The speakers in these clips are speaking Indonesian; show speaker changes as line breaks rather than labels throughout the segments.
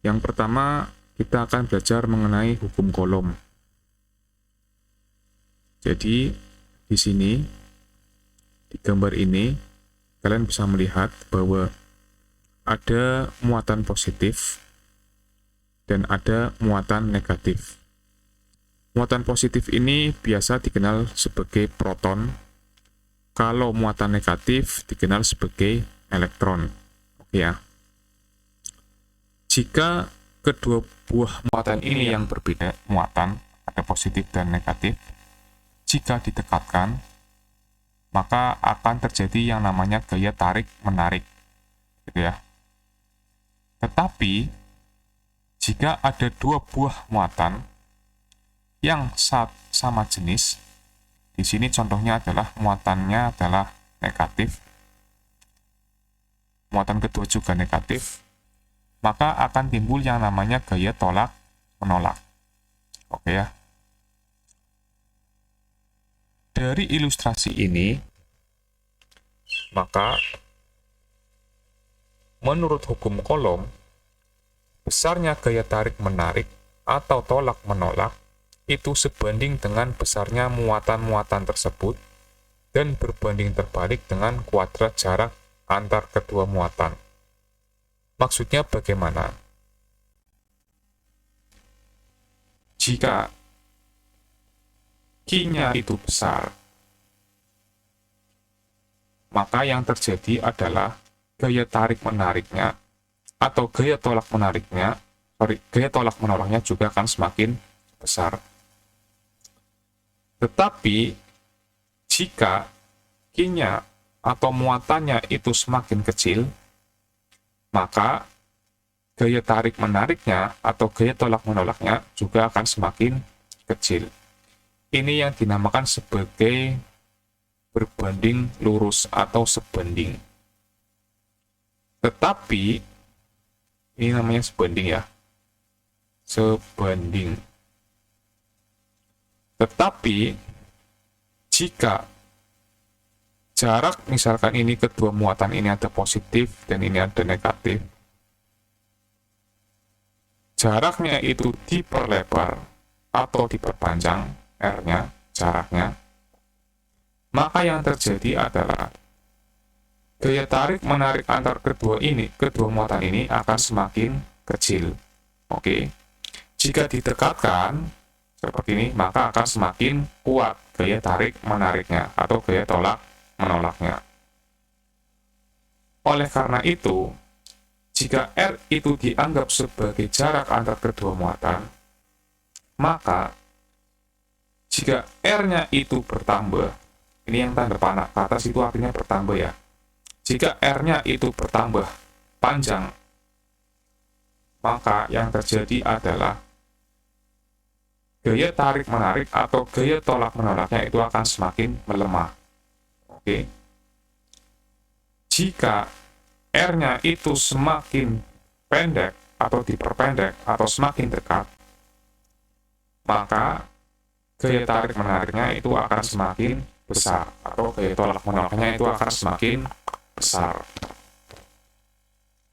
Yang pertama, kita akan belajar mengenai hukum Coulomb. Jadi, di sini, di gambar ini, kalian bisa melihat bahwa ada muatan positif dan ada muatan negatif. Muatan positif ini biasa dikenal sebagai proton, kalau muatan negatif dikenal sebagai elektron. Oke ya. Jika kedua buah muatan ini yang berbeda, muatan ada positif dan negatif, jika didekatkan, maka akan terjadi yang namanya gaya tarik-menarik, gitu ya. Tetapi, jika ada dua buah muatan yang sama jenis, di sini contohnya adalah muatannya adalah negatif, muatan kedua juga negatif, maka akan timbul yang namanya gaya tolak-menolak. Oke ya. Dari ilustrasi ini, maka menurut hukum Coulomb, besarnya gaya tarik-menarik atau tolak-menolak itu sebanding dengan besarnya muatan-muatan tersebut dan berbanding terbalik dengan kuadrat jarak antar kedua muatan. Maksudnya bagaimana? Jika Q-nya itu besar, maka yang terjadi adalah gaya tarik-menariknya atau gaya tolak-menolaknya juga akan semakin besar. Tetapi, jika Q-nya atau muatannya itu semakin kecil, maka gaya tarik-menariknya atau gaya tolak-menolaknya juga akan semakin kecil. Ini yang dinamakan sebagai berbanding lurus atau sebanding. Tetapi, ini namanya sebanding ya. Sebanding. Tetapi, jika jarak misalkan ini kedua muatan ini ada positif dan ini ada negatif, jaraknya itu diperlebar atau diperpanjang, R-nya, jaraknya, maka yang terjadi adalah gaya tarik-menarik antar kedua muatan ini akan semakin kecil. Oke. Jika didekatkan seperti ini, maka akan semakin kuat gaya tarik-menariknya atau gaya tolak-menolaknya. Oleh karena itu, jika R itu dianggap sebagai jarak antar kedua muatan, maka jika R-nya itu bertambah, ini yang tanda panah ke atas itu artinya bertambah ya. Jika R-nya itu bertambah panjang, maka yang terjadi adalah gaya tarik-menarik atau gaya tolak-menolaknya itu akan semakin melemah. Oke. Jika R-nya itu semakin pendek atau diperpendek atau semakin dekat, maka gaya tarik-menariknya itu akan semakin besar atau gaya tolak-menolaknya itu akan semakin besar.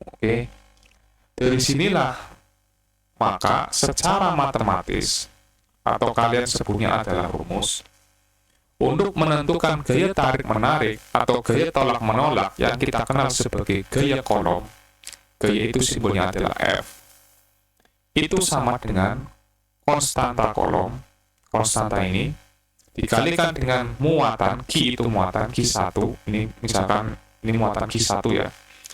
Oke. Dari sinilah maka secara matematis atau kalian sebutnya adalah rumus, untuk menentukan gaya tarik-menarik atau gaya tolak-menolak yang kita kenal sebagai gaya Coulomb, gaya itu simbolnya adalah F, itu sama dengan konstanta Coulomb, konstanta ini, dikalikan dengan muatan, Q itu muatan, Q1, ini misalkan ini muatan Q1 ya,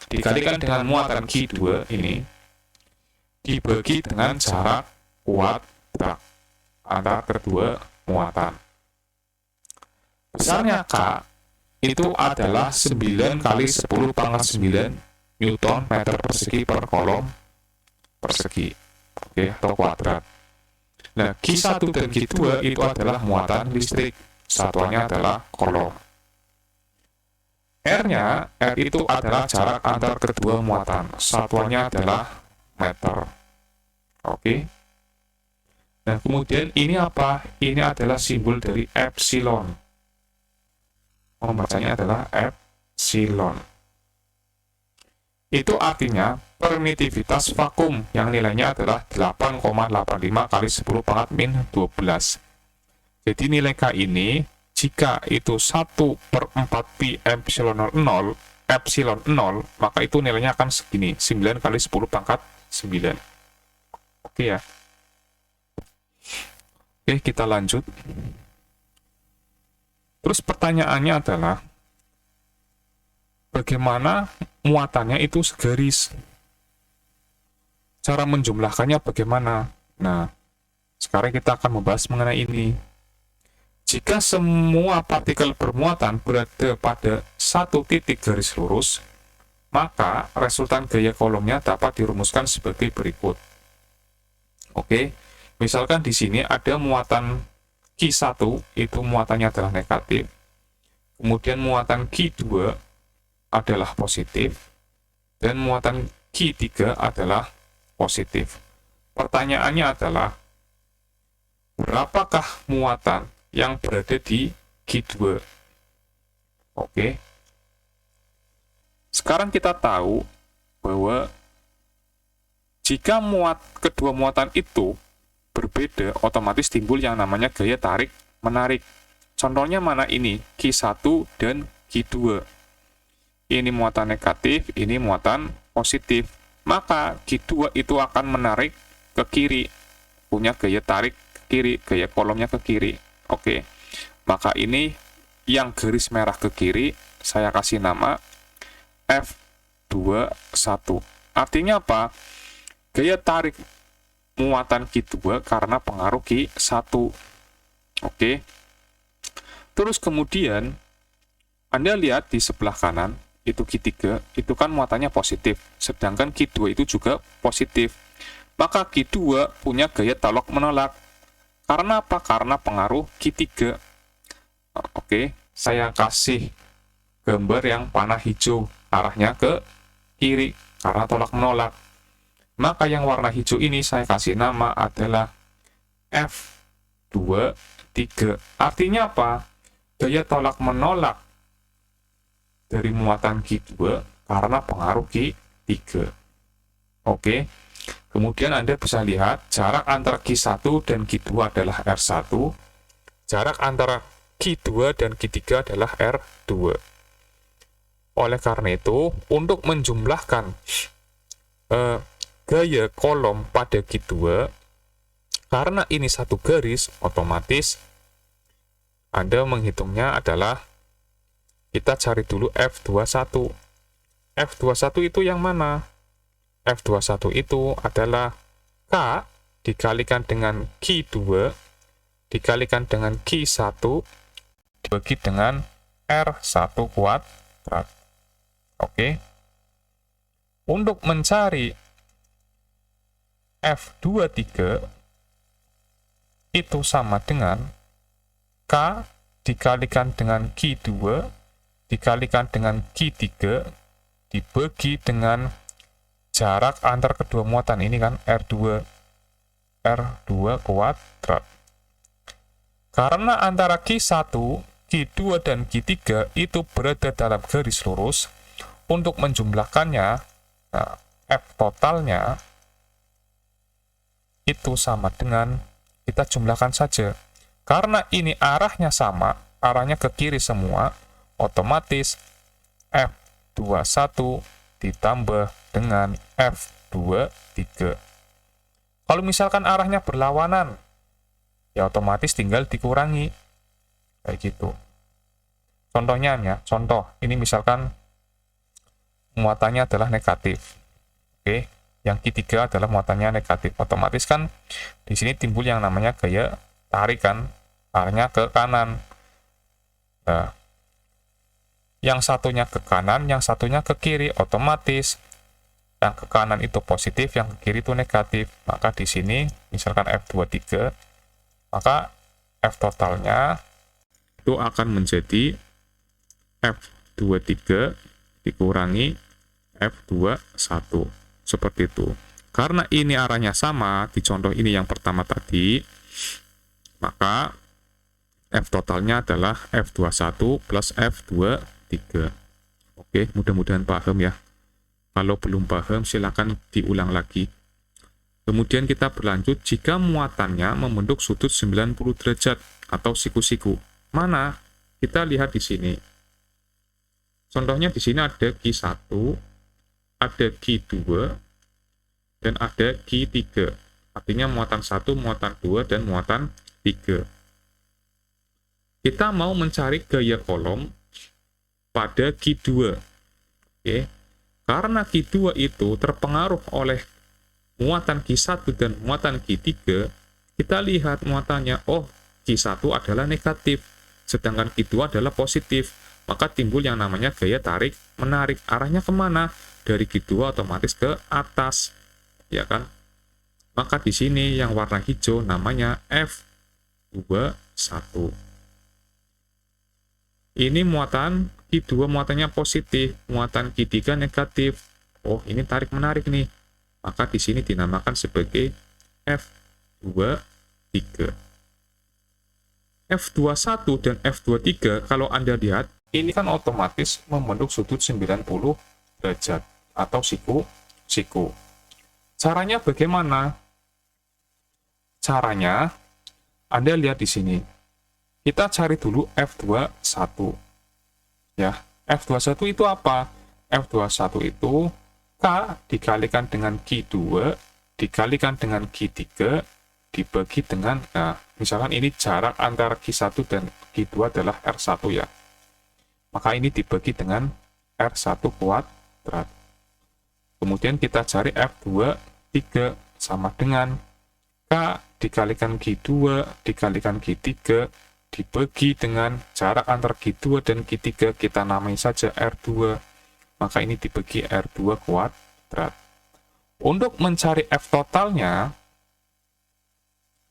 dikalikan dengan muatan Q2 ini, dibagi dengan jarak kuadrat antar kedua muatan. Besarnya K itu adalah 9 kali 10 pangkat 9 Newton meter persegi per Coulomb persegi, oke, atau kuadrat. Nah, Q1 dan Q2 itu adalah muatan listrik, satuannya adalah Coulomb. R-nya, R itu adalah jarak antar kedua muatan, satuannya adalah meter. Oke. Nah, kemudian ini apa? Ini adalah simbol dari epsilon. Membacanya adalah epsilon. Itu artinya permitivitas vakum yang nilainya adalah 8,85 kali 10 pangkat min 12. Jadi nilai K ini jika itu 1/4 pi epsilon 0, maka itu nilainya akan segini, 9 kali 10 pangkat 9. Oke ya. Oke, kita lanjut. Terus pertanyaannya adalah, bagaimana muatannya itu segaris? Cara menjumlahkannya bagaimana? Nah, sekarang kita akan membahas mengenai ini. Jika semua partikel bermuatan berada pada satu titik garis lurus, maka resultan gaya kolomnya dapat dirumuskan sebagai berikut. Oke, misalkan di sini ada muatan Q1, itu muatannya adalah negatif. Kemudian muatan Q2 adalah positif, dan muatan Q3 adalah positif. Pertanyaannya adalah, berapakah muatan yang berada di Q2? Oke. Sekarang kita tahu bahwa jika kedua muatan itu berbeda, otomatis timbul yang namanya gaya tarik-menarik. Contohnya mana ini? Q1 dan Q2. Ini muatan negatif, ini muatan positif. Maka Q2 itu akan menarik ke kiri, punya gaya tarik ke kiri, gaya kolomnya ke kiri. Oke, maka ini yang garis merah ke kiri, saya kasih nama F21. Artinya apa? Gaya tarik muatan Q2 karena pengaruh Q1. Oke. Terus kemudian, Anda lihat di sebelah kanan, itu Q3, itu kan muatannya positif, sedangkan Q2 itu juga positif. Maka Q2 punya gaya tolak-menolak. Karena apa? Karena pengaruh Q3. Oke, saya kasih gambar yang panah hijau, arahnya ke kiri, karena tolak-menolak. Maka yang warna hijau ini saya kasih nama adalah F23. Artinya apa? Gaya tolak-menolak dari muatan Q2 karena pengaruh Q3. Oke. Kemudian Anda bisa lihat jarak antara Q1 dan Q2 adalah R1. Jarak antara Q2 dan Q3 adalah R2. Oleh karena itu, untuk menjumlahkan gaya kolom pada Q2, karena ini satu garis, otomatis Anda menghitungnya adalah, kita cari dulu F21. F21 itu yang mana? F21 itu adalah K dikalikan dengan Q2 dikalikan dengan Q1 dibagi dengan R1 kuadrat. Oke. Untuk mencari F23 itu sama dengan K dikalikan dengan Q2 dikalikan dengan Q3 dibagi dengan jarak antar kedua muatan ini kan R2 kuadrat. Karena antara Q1, Q2 dan Q3 itu berada dalam garis lurus, untuk menjumlahkannya, nah, F totalnya itu sama dengan, kita jumlahkan saja. Karena ini arahnya sama, arahnya ke kiri semua, otomatis F21 ditambah dengan F23. Kalau misalkan arahnya berlawanan, ya otomatis tinggal dikurangi. Kayak gitu. Contohnya ya, contoh, ini misalkan muatannya adalah negatif. Oke, yang Q3 adalah muatannya negatif. Otomatis kan di sini timbul yang namanya gaya tarikan, arahnya ke kanan. Nah, yang satunya ke kanan, yang satunya ke kiri, otomatis yang ke kanan itu positif, yang ke kiri itu negatif. Maka di sini misalkan F23, maka F totalnya itu akan menjadi F23 dikurangi F21, seperti itu. Karena ini arahnya sama, di contoh ini yang pertama tadi, maka F totalnya adalah F21 plus F23. Oke, mudah-mudahan paham ya. Kalau belum paham, silakan diulang lagi. Kemudian kita berlanjut jika muatannya membentuk sudut 90 derajat atau siku-siku. Mana? Kita lihat di sini. Contohnya di sini ada Q1, ada Q2, dan ada Q3. Artinya muatan 1, muatan 2, dan muatan 3. Kita mau mencari gaya kolom pada Q2. Oke. Karena Q2 itu terpengaruh oleh muatan Q1 dan muatan Q3, kita lihat muatannya, oh Q1 adalah negatif, sedangkan Q2 adalah positif. Maka timbul yang namanya gaya tarik menarik. Arahnya kemana? Dari Q2 otomatis ke atas, ya kan? Maka di sini yang warna hijau namanya F21. Ini muatan Q2 muatannya positif, muatan Q3 negatif. Oh, ini tarik menarik nih. Maka di sini dinamakan sebagai F23. F21 dan F23 kalau Anda lihat, ini kan otomatis membentuk sudut 90 derajat atau siku-siku. Caranya bagaimana? Caranya, Anda lihat di sini. Kita cari dulu F21. Ya, F21 itu apa? F21 itu K dikalikan dengan Q2 dikalikan dengan Q3 dibagi dengan, nah, misalkan ini jarak antara Q1 dan Q2 adalah R1 ya. Maka ini dibagi dengan R1 kuadrat. Kemudian kita cari F23 sama dengan K dikalikan Q2 dikalikan Q3 dibagi dengan jarak antara Q2 dan Q3, kita namai saja R2. Maka ini dibagi R2 kuadrat. Untuk mencari F totalnya,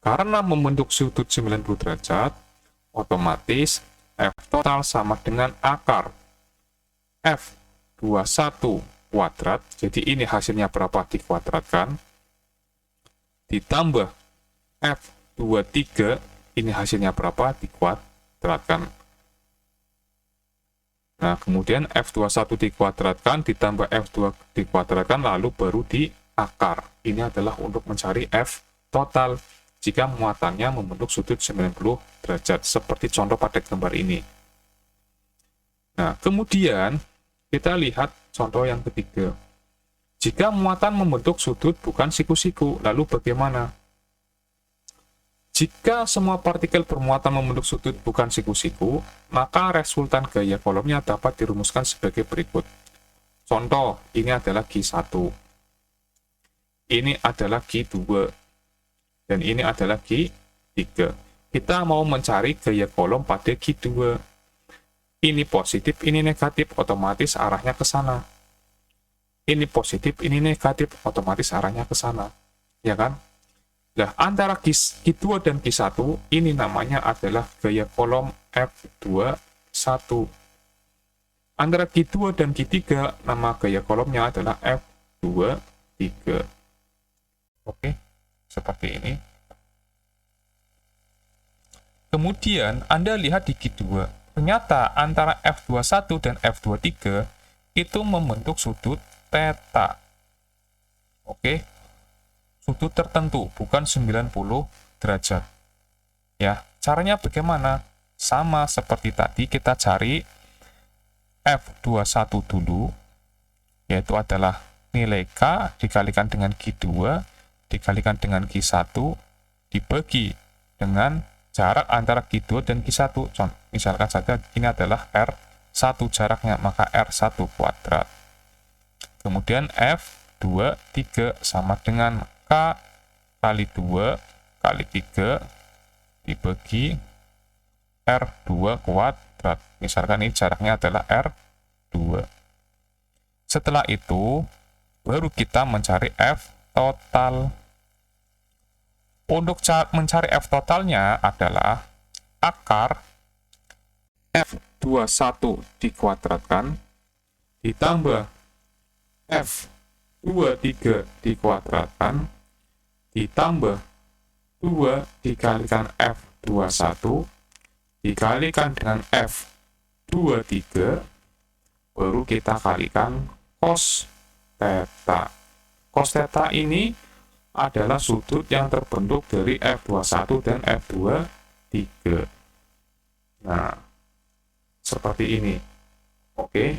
karena membentuk sudut 90 derajat, otomatis F total sama dengan akar F21 kuadrat, jadi ini hasilnya berapa dikuadratkan, ditambah F23, ini hasilnya berapa dikuadratkan. Nah, kemudian F21 dikuadratkan, ditambah F2 dikuadratkan, lalu baru diakar. Ini adalah untuk mencari F total jika muatannya membentuk sudut 90 derajat, seperti contoh pada gambar ini. Nah, kemudian kita lihat contoh yang ketiga. Jika muatan membentuk sudut bukan siku-siku, lalu bagaimana? Jika semua partikel bermuatan membentuk sudut bukan siku-siku, maka resultan gaya kolomnya dapat dirumuskan sebagai berikut. Contoh, ini adalah Q1, ini adalah Q2, dan ini adalah Q3. Kita mau mencari gaya kolom pada Q2. Ini positif, ini negatif, otomatis arahnya ke sana. Ini positif, ini negatif, otomatis arahnya ke sana. Ya kan? Nah, antara Q2 dan Q1, ini namanya adalah gaya kolom F21. Antara Q2 dan Q3, nama gaya kolomnya adalah F23. Oke, seperti ini. Kemudian, Anda lihat di Q2. Ternyata antara F21 dan F23 itu membentuk sudut theta. Oke. Sudut tertentu, bukan 90 derajat. Ya, caranya bagaimana? Sama seperti tadi, kita cari F21 dulu, yaitu adalah nilai K dikalikan dengan Q2 dikalikan dengan Q1 dibagi dengan jarak antara Q2 dan Q1. Misalkan saja ini adalah R1 jaraknya, maka R1 kuadrat. Kemudian F23 sama dengan K kali 2 kali 3 dibagi R2 kuadrat. Misalkan ini jaraknya adalah R2. Setelah itu, baru kita mencari F total. Untuk mencari F totalnya adalah akar F21 dikuadratkan ditambah F23 dikuadratkan ditambah 2 dikalikan F21 dikalikan dengan F23, baru kita kalikan cos theta. Cos theta ini adalah sudut yang terbentuk dari F21 dan F23. Nah, seperti ini. Oke.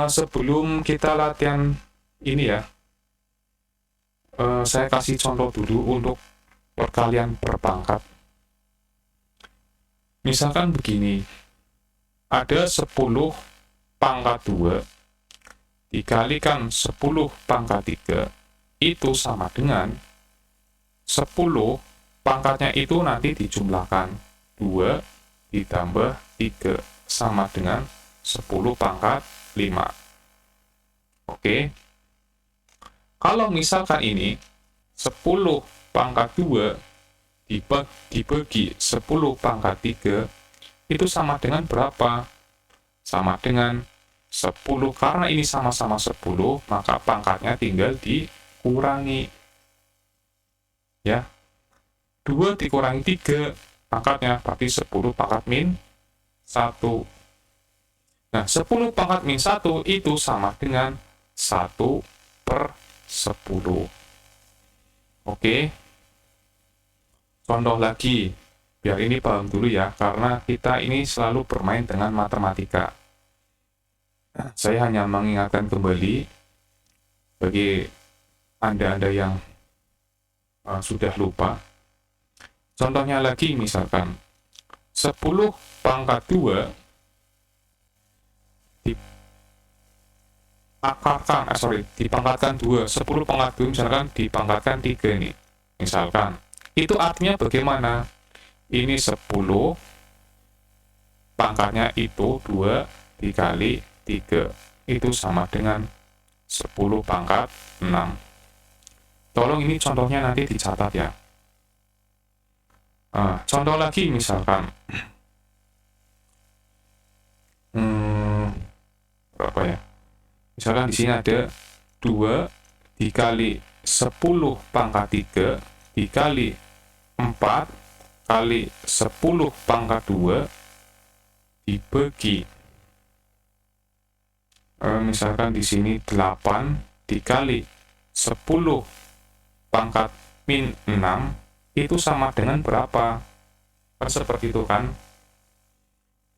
Sebelum kita latihan ini ya, saya kasih contoh dulu untuk perkalian berpangkat. Misalkan begini, ada 10 pangkat 2 dikalikan 10 pangkat 3, itu sama dengan 10 pangkatnya itu nanti dijumlahkan 2 ditambah 3 sama dengan 10 pangkat 5. Oke. Kalau misalkan ini 10 pangkat 2 dibagi 10 pangkat 3, itu sama dengan berapa? Sama dengan 10. Karena ini sama-sama 10, maka pangkatnya tinggal dikurangi. Ya. 2 dikurangi 3, pangkatnya berarti 10 pangkat min 1. Nah, 10 pangkat min 1 itu sama dengan 1/10. Oke. Contoh lagi, biar ini paham dulu ya, karena kita ini selalu bermain dengan matematika. Saya hanya mengingatkan kembali bagi Anda-Anda yang sudah lupa. Contohnya lagi, misalkan 10 pangkat 2 dipangkatkan 2, 10 pangkat 2 misalkan dipangkatkan 3 nih. Misalkan, itu artinya bagaimana? Ini 10, pangkatnya itu 2 dikali 3. Itu sama dengan 10 pangkat 6. Tolong ini contohnya nanti dicatat ya. Contoh lagi misalkan, berapa ya? Misalkan di sini ada 2 dikali 10 pangkat 3 dikali 4 kali 10 pangkat 2 dibagi, misalkan di sini 8 dikali 10 pangkat min 6, itu sama dengan berapa? Kan seperti itu kan?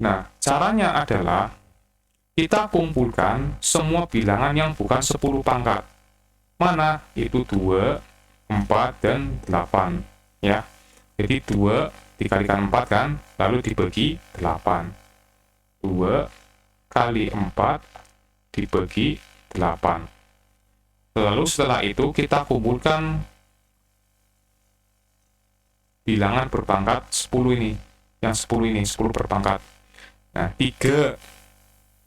Nah, caranya adalah kita kumpulkan semua bilangan yang bukan 10 pangkat. Mana? Itu 2, 4, dan 8. Ya. Jadi 2 dikalikan 4 kan, lalu dibagi 8. 2 kali 4 dibagi 8. Lalu setelah itu kita kumpulkan bilangan berpangkat 10 ini. Yang 10 ini, 10 berpangkat. Nah, 3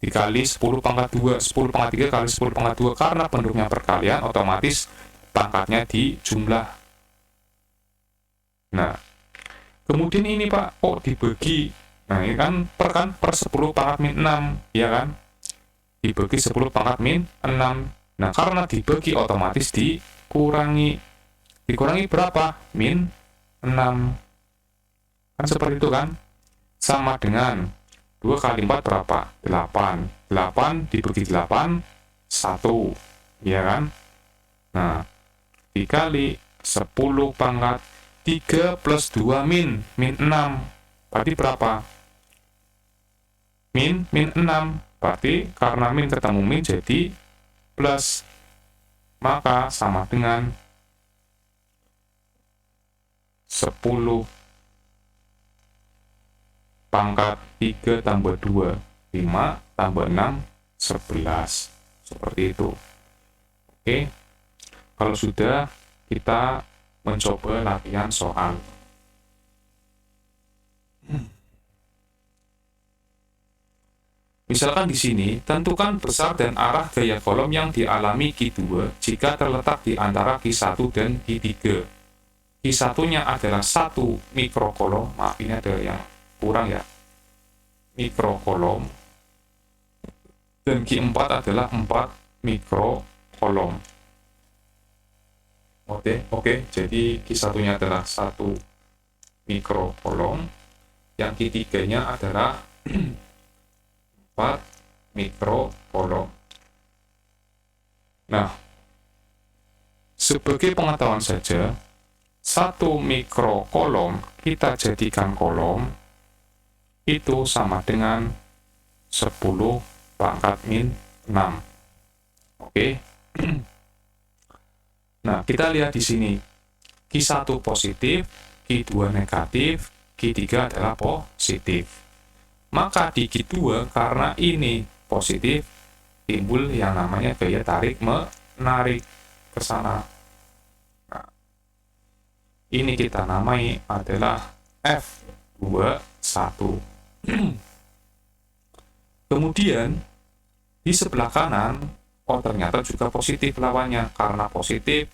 dikali 10 pangkat 2, 10 pangkat 3 kali 10 pangkat 2, karena bentuknya perkalian, otomatis pangkatnya dijumlah. Nah, kemudian ini Pak, dibagi. Nah, ini kan per 10 pangkat min 6, ya kan? Dibagi 10 pangkat min 6. Nah, karena dibagi, otomatis dikurangi. Dikurangi berapa? Min 6. Kan seperti itu kan? Sama dengan 2 kali 4 berapa? 8. 8 dibagi 8, 1. Ya kan? Nah, dikali 10 pangkat 3 plus 2 min 6. Berarti berapa? Min 6. Berarti karena min ketemu min jadi plus. Maka sama dengan 10 pangkat 3 tambah 2, 5 tambah 6, 11. Seperti itu. Oke. Kalau sudah, kita mencoba latihan soal. Misalkan di sini, tentukan besar dan arah gaya kolom yang dialami Q2 jika terletak di antara Q1 dan Q3. Q1-nya adalah 1 mikrokolom, maaf ini ada yang kurang ya, mikrokolom, dan Q4 adalah 4 mikrokolom. Oke, jadi Q1-nya adalah 1 mikrokolom, yang Q3-nya adalah 4 mikrokolom. Nah, sebagai pengetahuan saja, 1 mikrokolom kita jadikan kolom itu sama dengan 10 pangkat min 6. Oke. Nah, kita lihat di sini. Q1 positif, Q2 negatif, Q3 adalah positif. Maka di Q2 karena ini positif, timbul yang namanya gaya tarik menarik ke sana. Nah, ini kita namai adalah F21. Kemudian di sebelah kanan, ternyata juga positif lawannya. Karena positif,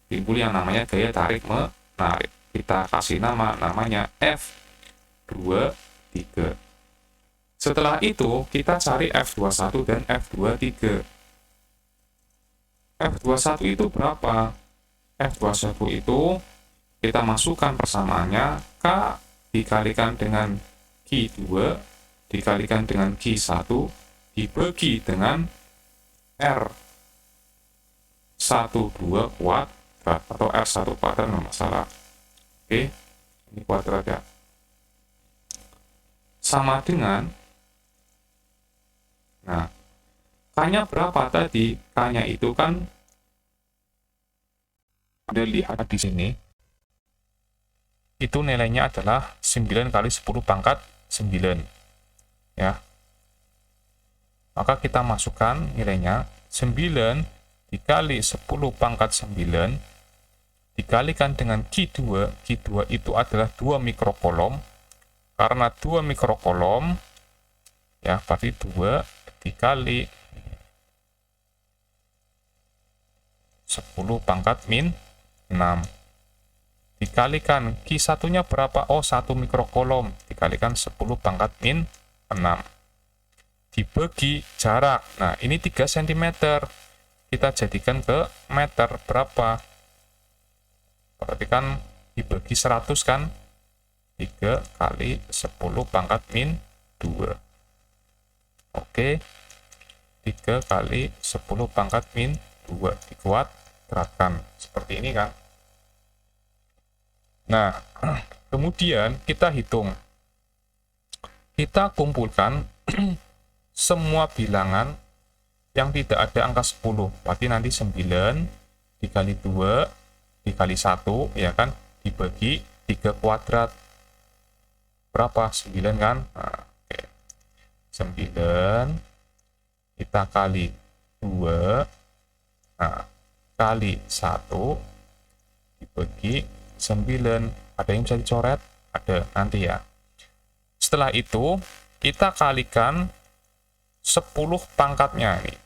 timbul yang namanya gaya tarik menarik. Kita kasih namanya F23. Setelah itu, kita cari F21 dan F23. F21 itu berapa? F21 itu kita masukkan persamaannya K dikalikan dengan Q2 dikalikan dengan Q1 dibagi dengan R12 kuadrat atau R1 kuadrat, nggak masalah. Oke, ini kuadrat ya. Sama dengan, nah, K-nya berapa tadi? K-nya itu kan, Anda lihat di sini, itu nilainya adalah 9 kali 10 pangkat 9. Ya. Maka kita masukkan nilainya 9 dikali 10 pangkat 9 dikalikan dengan Q2. Q2 itu adalah 2 mikrokolom. Karena 2 mikrokolom, ya berarti 2 dikali 10 pangkat min 6. Dikalikan Q1-nya berapa? 1 mikrokolom. Dikalikan 10 pangkat min 6. Dibagi jarak. Nah, ini 3 cm. Kita jadikan ke meter berapa? Berarti kan dibagi 100 kan? 3 kali 10 pangkat min 2. Oke. 3 kali 10 pangkat min 2 dikuadratkan. Seperti ini kan? Nah, kemudian kita hitung. Kita kumpulkan semua bilangan yang tidak ada angka 10. Berarti nanti 9 dikali 2 dikali 1, ya kan, dibagi 3 kuadrat. Berapa? 9 kan? Nah, oke. 9 kita kali 2, nah, kali 1 dibagi 9. Ada yang bisa dicoret? Ada, nanti ya. Setelah itu, kita kalikan 10 pangkatnya nih.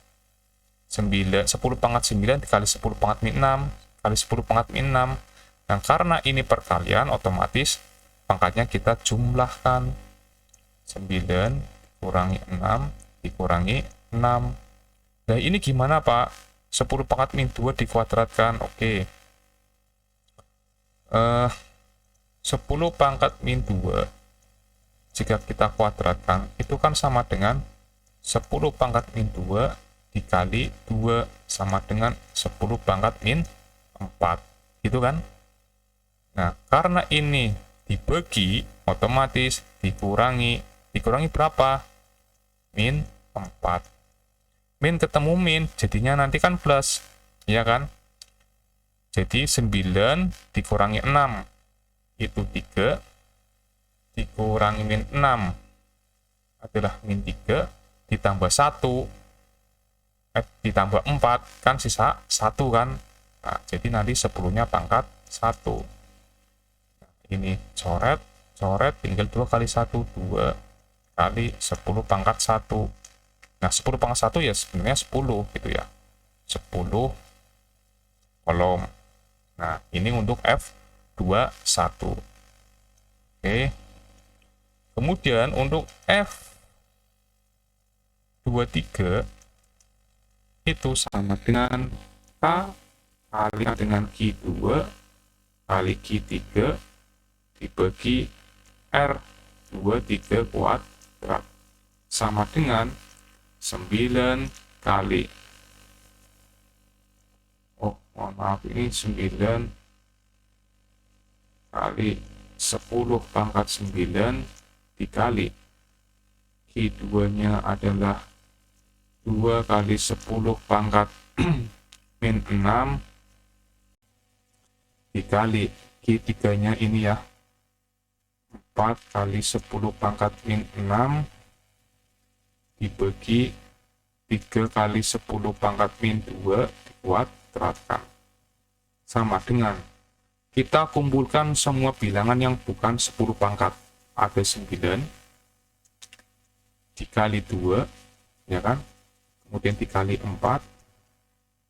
10 pangkat 9 dikali 10 pangkat min 6 kali 10 pangkat min 6. Nah, karena ini perkalian, otomatis pangkatnya kita jumlahkan. 9 kurangi 6 dikurangi 6. Nah, ini gimana, Pak? 10 pangkat min 2 dikuadratkan. Oke. 10 pangkat min 2 jika kita kuadratkan itu kan sama dengan 10 pangkat min 2 dikali 2 sama dengan 10 pangkat min 4, gitu kan? Nah, karena ini dibagi, otomatis dikurangi berapa? Min 4. Min ketemu min, jadinya nanti kan plus, ya kan? Jadi 9 dikurangi 6 itu 3, dikurangi min 6 adalah min 3, ditambah 1 ditambah 4 kan sisa 1 kan. Nah, jadi nanti 10-nya pangkat 1. Nah, ini coret tinggal 2 kali 1, 2 kali 10 pangkat 1. Nah, 10 pangkat 1 ya sebenarnya 10 gitu ya. 10 kolom. Nah, ini untuk F21. Oke. Kemudian untuk F23 itu sama dengan K kali dengan Q2 kali Q3 dibagi R23 kuadrat sama dengan 9 kali, mohon maaf, ini 9 kali 10 pangkat 9 dikali Q2-nya adalah 2 kali 10 pangkat min 6 dikali Q3-nya ini ya, 4 kali 10 pangkat min 6 dibagi 3 kali 10 pangkat min 2 dikuadratkan. Sama dengan kita kumpulkan semua bilangan yang bukan 10 pangkat. Ada 9 dikali 2, ya kan? Kemudian dikali 4,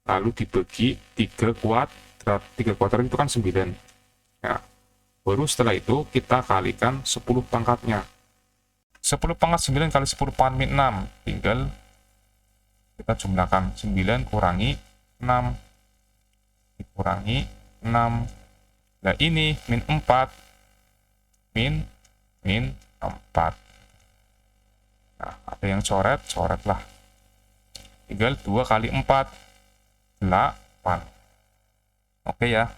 lalu dibagi 3 kuadrat. 3 kuadrat itu kan 9. Nah, baru setelah itu kita kalikan 10 pangkatnya. 10 pangkat 9 kali 10 pangkat min 6. Tinggal kita jumlahkan 9 kurangi 6. Dikurangi 6. Nah ini min 4. Min 4. Nah, ada yang coret, coretlah. Tinggal 2 kali 4. 8. Oke ya.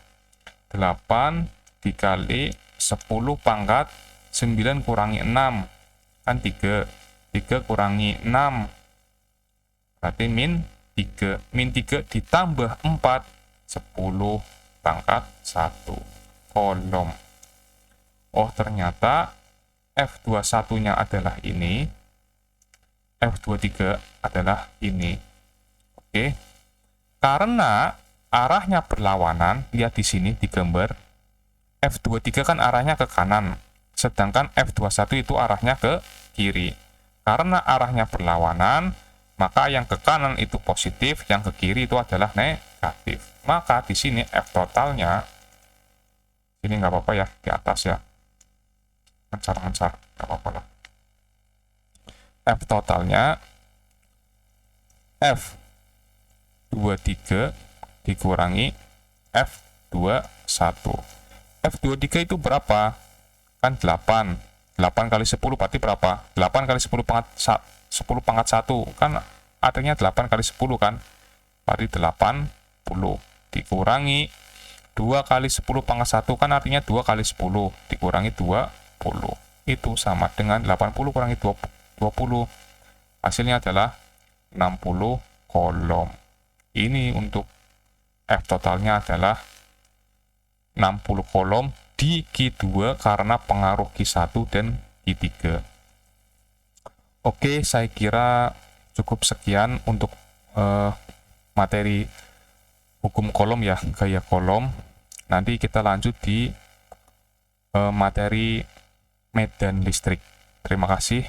8 dikali 10 pangkat 9 kurangi 6. Kan 3. 3 kurangi 6. Berarti min 3. Min 3 ditambah 4. 10 pangkat 1 kolom. Oh, ternyata F21-nya adalah ini. F23 adalah ini. Oke. Karena arahnya berlawanan, lihat di sini di gambar. F23 kan arahnya ke kanan, sedangkan F21 itu arahnya ke kiri. Karena arahnya berlawanan, maka yang ke kanan itu positif, yang ke kiri itu adalah negatif. Maka di sini F totalnya, ini nggak apa-apa ya, di atas ya, ngencar-ngencar, nggak apa-apa lah. F totalnya F23 dikurangi F21. F23 itu berapa? Kan 8. 8 kali 10 berarti berapa? 8 kali 10 pangkat 1. Kan artinya 8 kali 10 kan? Berarti 80. Dikurangi 2 kali 10 pangkat 1 kan artinya 2 kali 10. Dikurangi 20. Itu sama dengan 80 kurangi 20. Hasilnya adalah 60 kolom. Ini untuk F totalnya adalah 60 kolom di Q2 karena pengaruh Q1 dan Q3. Oke, saya kira cukup sekian untuk materi hukum kolom ya, gaya kolom. Nanti kita lanjut di materi medan listrik. Terima kasih.